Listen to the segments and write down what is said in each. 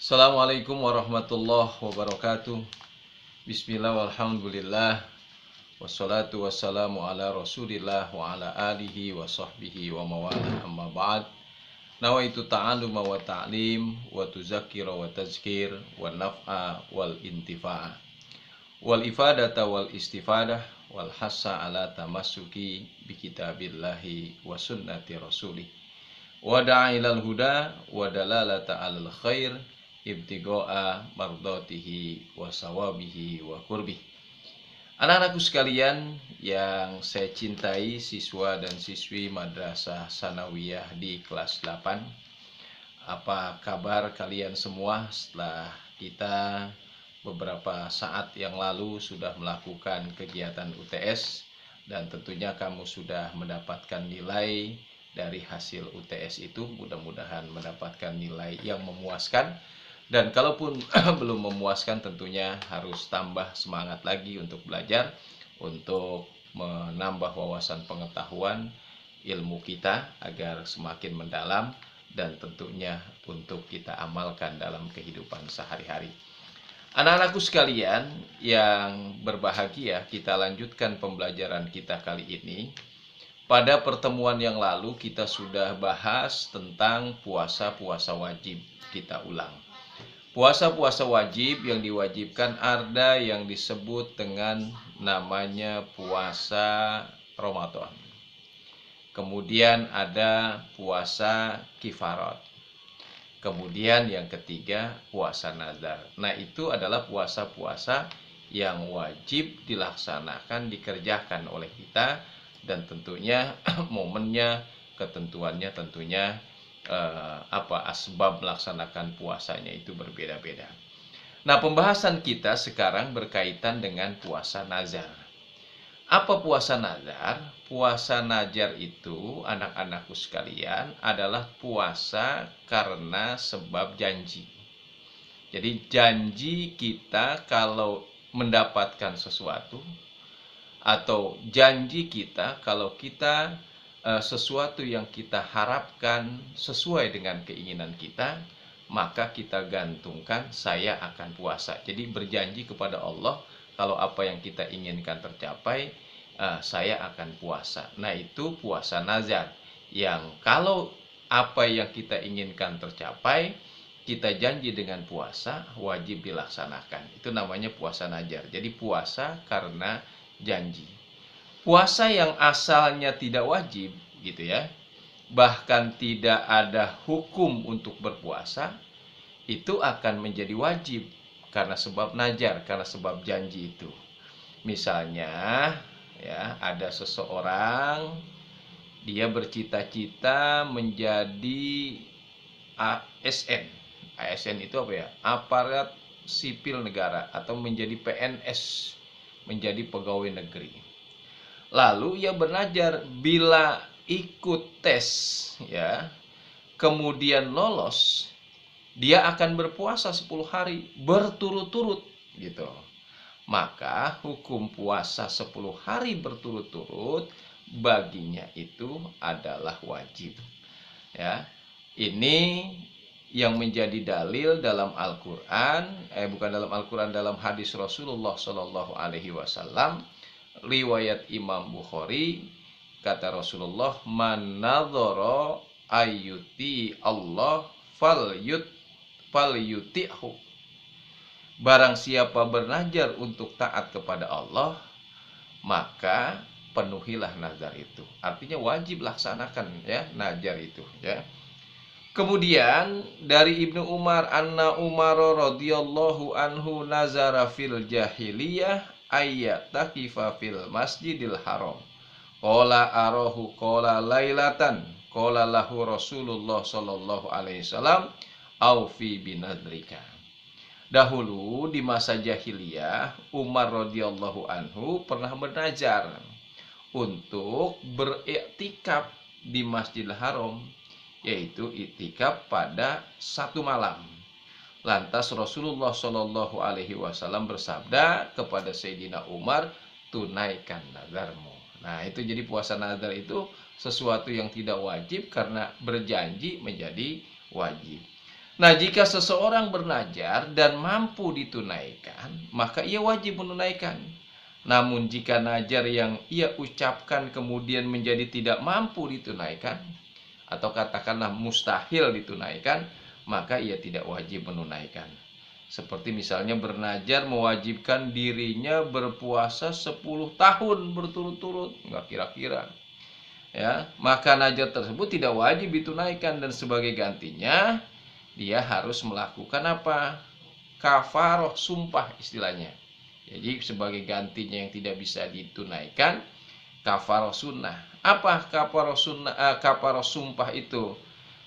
Assalamualaikum warahmatullahi wabarakatuh. Bismillah walhamdulillah. Wassalatu wassalamu ala rasulillah wa ala alihi wa sahbihi wa mawalah amma ba'd. Nawaitu ta'aluma wa ta'lim wa tuzakira wa tazkir wa naf'a wal intifa'a wal ifadata wal istifadah wal hassa ala tamassuki bi kitabillahi wa sunnati rasulih wa da'a ilal huda wa dalalata alal khair ibtigo'a mardatihi wa sawabihi wa kurbih. Anak-anakku sekalian yang saya cintai, siswa dan siswi Madrasah Sanawiyah di kelas 8. Apa kabar kalian semua setelah kita beberapa saat yang lalu sudah melakukan kegiatan UTS dan tentunya kamu sudah mendapatkan nilai dari hasil UTS itu. Mudah-mudahan mendapatkan nilai yang memuaskan. Dan kalaupun belum memuaskan, tentunya harus tambah semangat lagi untuk belajar, untuk menambah wawasan pengetahuan ilmu kita agar semakin mendalam dan tentunya untuk kita amalkan dalam kehidupan sehari-hari. Anak-anakku sekalian yang berbahagia, kita lanjutkan pembelajaran kita kali ini. Pada pertemuan yang lalu kita sudah bahas tentang puasa-puasa wajib. Kita ulang. Puasa-puasa wajib yang diwajibkan ada yang disebut dengan namanya puasa Ramadan. Kemudian ada puasa kifarat. Kemudian yang ketiga puasa nazar. Nah, itu adalah puasa-puasa yang wajib dilaksanakan, dikerjakan oleh kita, dan tentunya momennya, ketentuannya tentunya asbab melaksanakan puasanya itu berbeda-beda. Nah, pembahasan kita sekarang berkaitan dengan puasa nazar. Apa puasa nazar? Puasa nazar itu, anak-anakku sekalian, adalah puasa karena sebab janji. Jadi janji kita kalau mendapatkan sesuatu, atau janji kita kalau kita sesuatu yang kita harapkan sesuai dengan keinginan kita, maka kita gantungkan saya akan puasa. Jadi berjanji kepada Allah, kalau apa yang kita inginkan tercapai, saya akan puasa. Nah, itu puasa nazar, yang kalau apa yang kita inginkan tercapai, kita janji dengan puasa, wajib dilaksanakan. Itu namanya puasa nazar. Jadi puasa karena janji. Puasa yang asalnya tidak wajib, gitu ya, bahkan tidak ada hukum untuk berpuasa, itu akan menjadi wajib karena sebab nazar, karena sebab janji itu. Misalnya, ya, ada seseorang, dia bercita-cita menjadi ASN. ASN itu apa ya? Aparat sipil negara, atau menjadi PNS, menjadi pegawai negeri. Lalu ia bernazar bila ikut tes, ya, kemudian lolos, dia akan berpuasa 10 hari berturut-turut, gitu. Maka hukum puasa 10 hari berturut-turut baginya itu adalah wajib. Ya, ini yang menjadi dalil dalam Al-Quran, bukan dalam Al-Quran, dalam hadis Rasulullah Shallallahu Alaihi Wasallam, riwayat Imam Bukhari, kata Rasulullah, man nadzara ayyuti Allah falyuti'hu. Barang siapa bernazar untuk taat kepada Allah, maka penuhilah nazar itu. Artinya wajib laksanakan, ya, nazar itu, ya. Kemudian dari Ibnu Umar, anna Umar radhiyallahu anhu nazara fil jahiliyah ayyatakifa fil masjidil haram. Qala arahu qala lailatan qala lahu Rasulullah sallallahu alaihi wasallam aufi binadrika. Dahulu di masa jahiliyah, Umar radhiyallahu anhu pernah bernazar untuk beriktikaf di Masjidil Haram, yaitu iktikaf pada satu malam. Lantas Rasulullah Shallallahu Alaihi Wasallam bersabda kepada Sayyidina Umar, tunaikan nazarmu. Nah, itu jadi puasa nazar itu sesuatu yang tidak wajib karena berjanji menjadi wajib. Nah, jika seseorang bernazar dan mampu ditunaikan, maka ia wajib menunaikan. Namun jika nazar yang ia ucapkan kemudian menjadi tidak mampu ditunaikan, atau katakanlah mustahil ditunaikan, maka ia tidak wajib menunaikan. Seperti misalnya bernazar mewajibkan dirinya berpuasa 10 tahun berturut-turut, nggak kira-kira. Ya, maka nazar tersebut tidak wajib ditunaikan, dan sebagai gantinya dia harus melakukan apa? Kafaroh sumpah istilahnya. Jadi sebagai gantinya yang tidak bisa ditunaikan, kafaroh sunnah. Apa kafaroh sunnah? Kafaroh sumpah itu?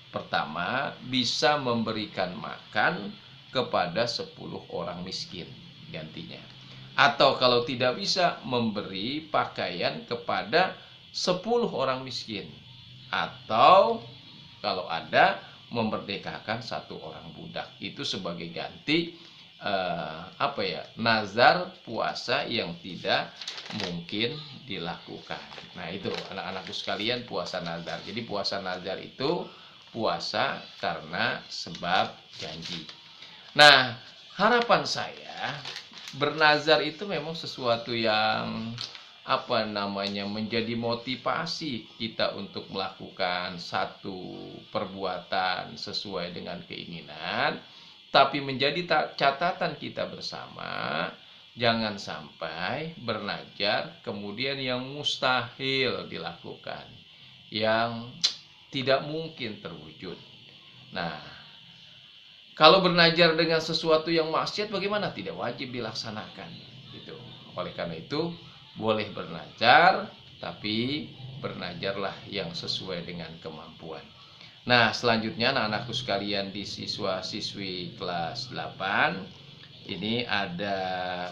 Pertama, bisa memberikan makan kepada 10 orang miskin gantinya. Atau kalau tidak bisa, memberi pakaian kepada 10 orang miskin. Atau kalau ada, memerdekakan 1 orang budak. Itu sebagai ganti nazar puasa yang tidak mungkin dilakukan. Nah, itu anak-anakku sekalian, puasa nazar. Jadi puasa nazar itu puasa karena sebab janji. Nah, harapan saya, bernazar itu memang sesuatu yang menjadi motivasi kita untuk melakukan satu perbuatan sesuai dengan keinginan, tapi menjadi catatan kita bersama, jangan sampai bernazar kemudian yang mustahil dilakukan, yang tidak mungkin terwujud. Nah, kalau bernazar dengan sesuatu yang maksiat, bagaimana? Tidak wajib dilaksanakan. Gitu. Oleh karena itu, boleh bernazar, tapi bernazarlah yang sesuai dengan kemampuan. Nah, selanjutnya anak-anakku sekalian di siswa-siswi kelas 8, ini ada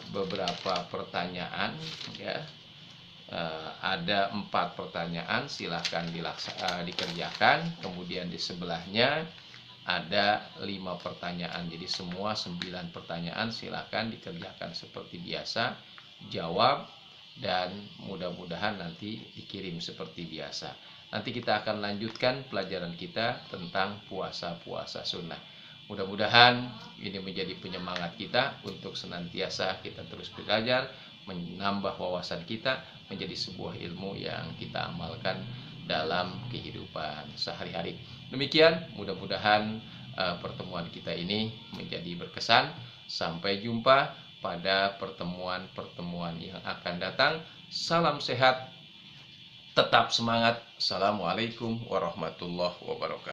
beberapa pertanyaan ya. Ada 4 pertanyaan, silahkan dikerjakan. Kemudian di sebelahnya ada 5 pertanyaan. Jadi semua 9 pertanyaan silahkan dikerjakan seperti biasa, jawab, dan mudah-mudahan nanti dikirim seperti biasa. Nanti kita akan lanjutkan pelajaran kita tentang puasa-puasa sunnah. Mudah-mudahan ini menjadi penyemangat kita untuk senantiasa kita terus belajar, menambah wawasan kita, menjadi sebuah ilmu yang kita amalkan dalam kehidupan sehari-hari. Demikian, mudah-mudahan pertemuan kita ini menjadi berkesan. Sampai jumpa pada pertemuan-pertemuan yang akan datang. Salam sehat, tetap semangat. Assalamualaikum warahmatullahi wabarakatuh.